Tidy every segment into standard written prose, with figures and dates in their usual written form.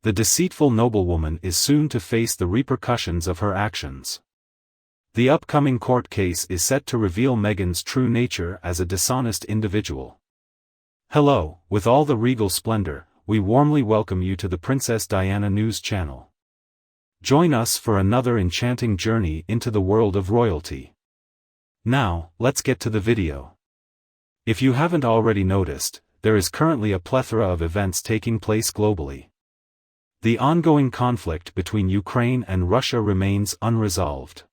The deceitful noblewoman is soon to face the repercussions of her actions. The upcoming court case is set to reveal Meghan's true nature as a dishonest individual. Hello, with all the regal splendor, we warmly welcome you to the Princess Diana News channel. Join us for another enchanting journey into the world of royalty. Now, let's get to the video. If you haven't already noticed, there is currently a plethora of events taking place globally. The ongoing conflict between Ukraine and Russia remains unresolved.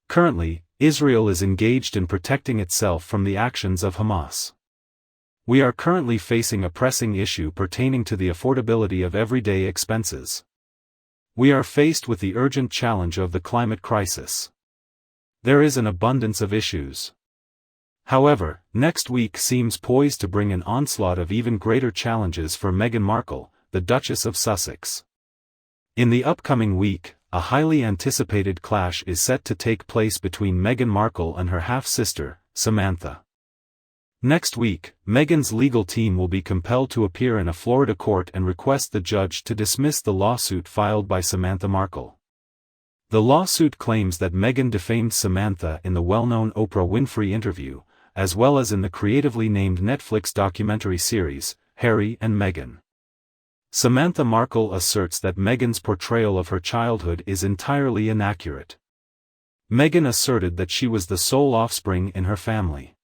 Currently, Israel is engaged in protecting itself from the actions of Hamas. We are currently facing a pressing issue pertaining to the affordability of everyday expenses. We are faced with the urgent challenge of the climate crisis. There is an abundance of issues. However, next week seems poised to bring an onslaught of even greater challenges for Meghan Markle, the Duchess of Sussex. In the upcoming week, a highly anticipated clash is set to take place between Meghan Markle and her half-sister, Samantha. Next week, Meghan's legal team will be compelled to appear in a Florida court and request the judge to dismiss the lawsuit filed by Samantha Markle. The lawsuit claims that Meghan defamed Samantha in the well-known Oprah Winfrey interview, as well as in the creatively named Netflix documentary series, Harry and Meghan. Samantha Markle asserts that Meghan's portrayal of her childhood is entirely inaccurate. Meghan asserted that she was the sole offspring in her family.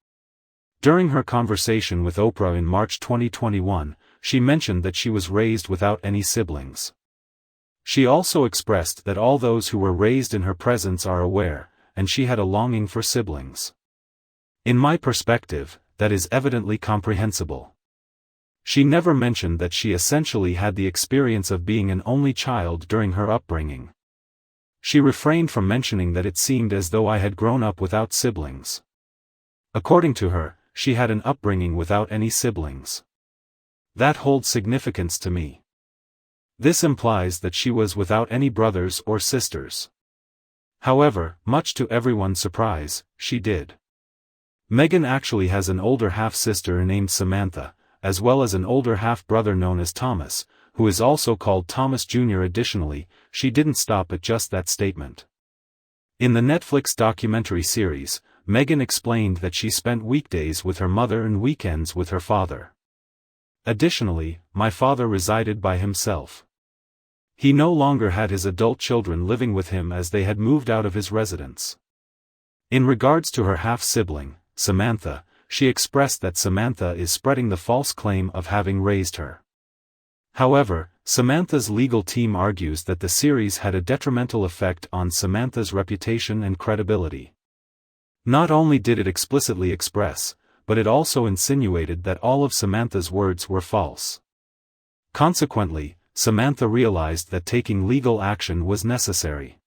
During her conversation with Oprah in March 2021, she mentioned that she was raised without any siblings. She also expressed that all those who were raised in her presence are aware, and she had a longing for siblings. In my perspective, that is evidently comprehensible. She never mentioned that she essentially had the experience of being an only child during her upbringing. She refrained from mentioning that it seemed as though I had grown up without siblings. According to her, she had an upbringing without any siblings. That holds significance to me. This implies that she was without any brothers or sisters. However, much to everyone's surprise, she did. Meghan actually has an older half-sister named Samantha, as well as an older half-brother known as Thomas, who is also called Thomas Jr. Additionally, she didn't stop at just that statement. In the Netflix documentary series, Meghan explained that she spent weekdays with her mother and weekends with her father. Additionally, my father resided by himself. He no longer had his adult children living with him as they had moved out of his residence. In regards to her half-sibling, Samantha, she expressed that Samantha is spreading the false claim of having raised her. However, Samantha's legal team argues that the series had a detrimental effect on Samantha's reputation and credibility. Not only did it explicitly express, but it also insinuated that all of Samantha's words were false. Consequently, Samantha realized that taking legal action was necessary.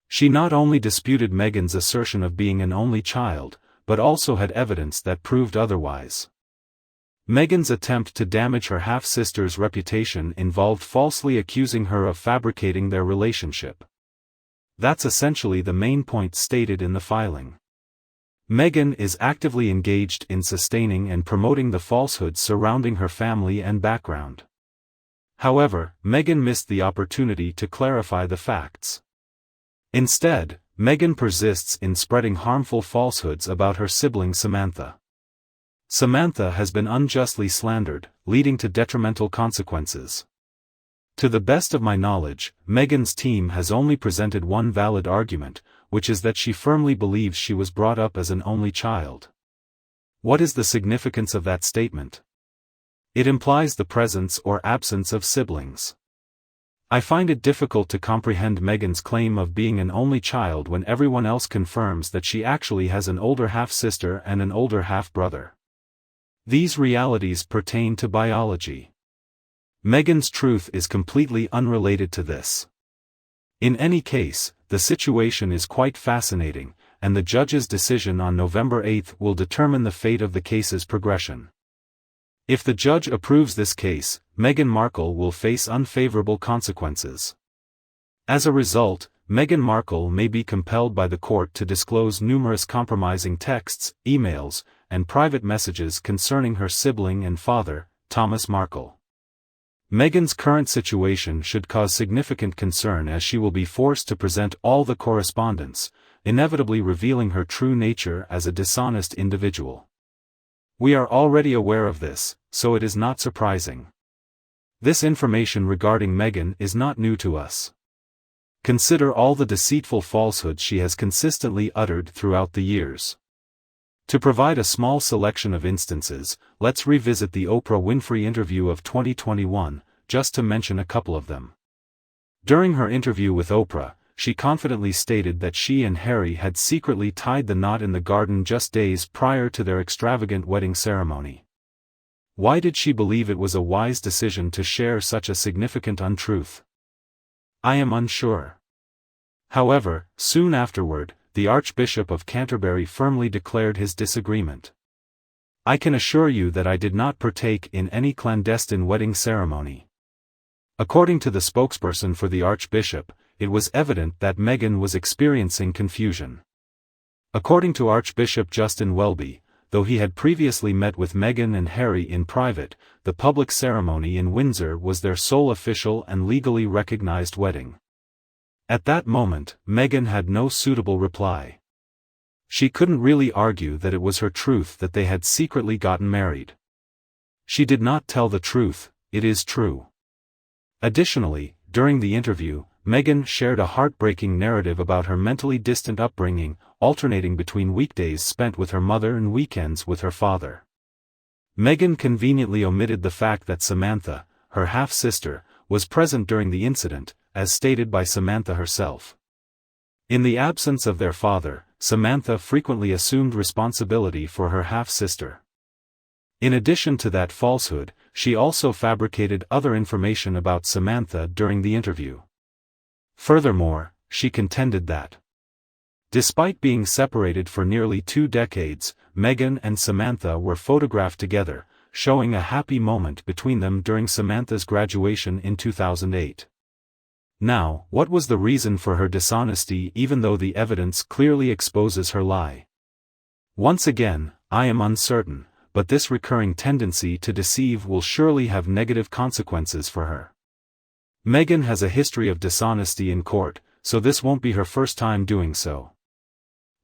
She not only disputed Meghan's assertion of being an only child, but also had evidence that proved otherwise. Meghan's attempt to damage her half-sister's reputation involved falsely accusing her of fabricating their relationship. That's essentially the main point stated in the filing. Meghan is actively engaged in sustaining and promoting the falsehoods surrounding her family and background. However, Meghan missed the opportunity to clarify the facts. Instead, Meghan persists in spreading harmful falsehoods about her sibling Samantha. Samantha has been unjustly slandered, leading to detrimental consequences. To the best of my knowledge, Meghan's team has only presented one valid argument, which is that she firmly believes she was brought up as an only child. What is the significance of that statement? It implies the presence or absence of siblings. I find it difficult to comprehend Meghan's claim of being an only child when everyone else confirms that she actually has an older half-sister and an older half-brother. These realities pertain to biology. Meghan's truth is completely unrelated to this. In any case, the situation is quite fascinating, and the judge's decision on November 8 will determine the fate of the case's progression. If the judge approves this case, Meghan Markle will face unfavorable consequences. As a result, Meghan Markle may be compelled by the court to disclose numerous compromising texts, emails, and private messages concerning her sibling and father, Thomas Markle. Meghan's current situation should cause significant concern as she will be forced to present all the correspondence, inevitably revealing her true nature as a dishonest individual. We are already aware of this, so it is not surprising. This information regarding Meghan is not new to us. Consider all the deceitful falsehoods she has consistently uttered throughout the years. To provide a small selection of instances, let's revisit the Oprah Winfrey interview of 2021, just to mention a couple of them. During her interview with Oprah, she confidently stated that she and Harry had secretly tied the knot in the garden just days prior to their extravagant wedding ceremony. Why did she believe it was a wise decision to share such a significant untruth? I am unsure. However, soon afterward, the Archbishop of Canterbury firmly declared his disagreement. I can assure you that I did not partake in any clandestine wedding ceremony. According to the spokesperson for the Archbishop, it was evident that Meghan was experiencing confusion. According to Archbishop Justin Welby, though he had previously met with Meghan and Harry in private, the public ceremony in Windsor was their sole official and legally recognized wedding. At that moment, Meghan had no suitable reply. She couldn't really argue that it was her truth that they had secretly gotten married. She did not tell the truth, it is true. Additionally, during the interview, Meghan shared a heartbreaking narrative about her mentally distant upbringing, alternating between weekdays spent with her mother and weekends with her father. Meghan conveniently omitted the fact that Samantha, her half-sister, was present during the incident, as stated by Samantha herself. In the absence of their father, Samantha frequently assumed responsibility for her half-sister. In addition to that falsehood, she also fabricated other information about Samantha during the interview. Furthermore, she contended that, despite being separated for nearly 2 decades, Meghan and Samantha were photographed together, showing a happy moment between them during Samantha's graduation in 2008. Now, what was the reason for her dishonesty even though the evidence clearly exposes her lie? Once again, I am uncertain, but this recurring tendency to deceive will surely have negative consequences for her. Meghan has a history of dishonesty in court, so this won't be her first time doing so.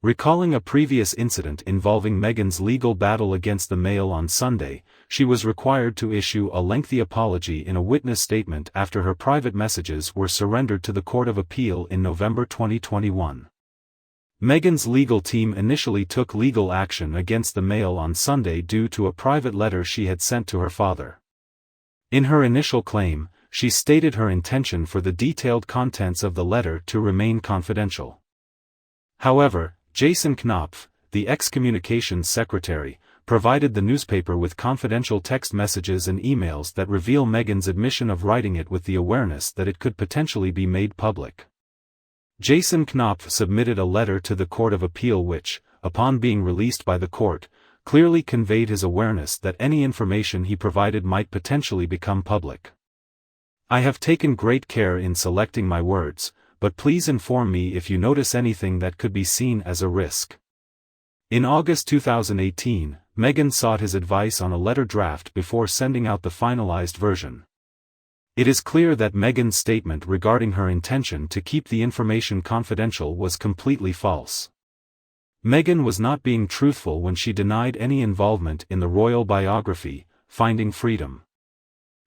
Recalling a previous incident involving Meghan's legal battle against the Mail on Sunday, she was required to issue a lengthy apology in a witness statement after her private messages were surrendered to the Court of Appeal in November 2021. Meghan's legal team initially took legal action against the Mail on Sunday due to a private letter she had sent to her father. In her initial claim, she stated her intention for the detailed contents of the letter to remain confidential. However, Jason Knopf, the ex-communications secretary, provided the newspaper with confidential text messages and emails that reveal Meghan's admission of writing it with the awareness that it could potentially be made public. Jason Knopf submitted a letter to the Court of Appeal which, upon being released by the court, clearly conveyed his awareness that any information he provided might potentially become public. I have taken great care in selecting my words, but please inform me if you notice anything that could be seen as a risk. In August 2018, Meghan sought his advice on a letter draft before sending out the finalized version. It is clear that Meghan's statement regarding her intention to keep the information confidential was completely false. Meghan was not being truthful when she denied any involvement in the royal biography, Finding Freedom.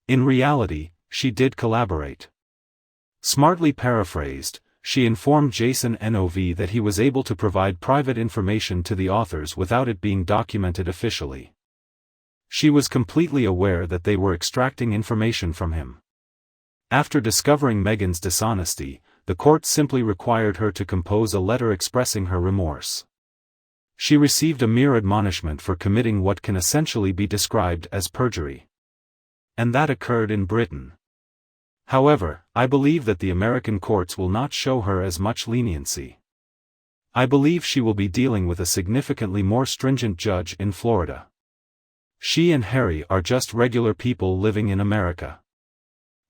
In reality, she did collaborate. Smartly paraphrased, she informed Jason Knopf that he was able to provide private information to the authors without it being documented officially. She was completely aware that they were extracting information from him. After discovering Meghan's dishonesty, the court simply required her to compose a letter expressing her remorse. She received a mere admonishment for committing what can essentially be described as perjury. And that occurred in Britain. However, I believe that the American courts will not show her as much leniency. I believe she will be dealing with a significantly more stringent judge in Florida. She and Harry are just regular people living in America.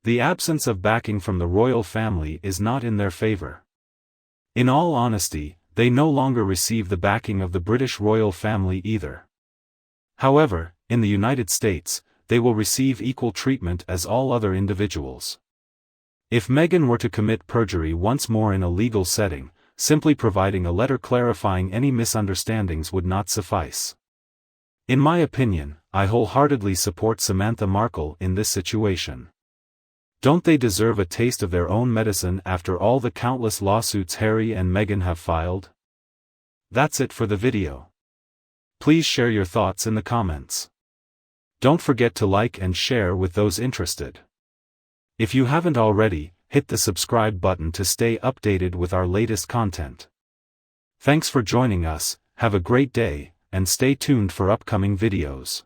The absence of backing from the royal family is not in their favor. In all honesty, they no longer receive the backing of the British royal family either. However, in the United States, they will receive equal treatment as all other individuals. If Meghan were to commit perjury once more in a legal setting, simply providing a letter clarifying any misunderstandings would not suffice. In my opinion, I wholeheartedly support Samantha Markle in this situation. Don't they deserve a taste of their own medicine after all the countless lawsuits Harry and Meghan have filed? That's it for the video. Please share your thoughts in the comments. Don't forget to like and share with those interested. If you haven't already, hit the subscribe button to stay updated with our latest content. Thanks for joining us, have a great day, and stay tuned for upcoming videos.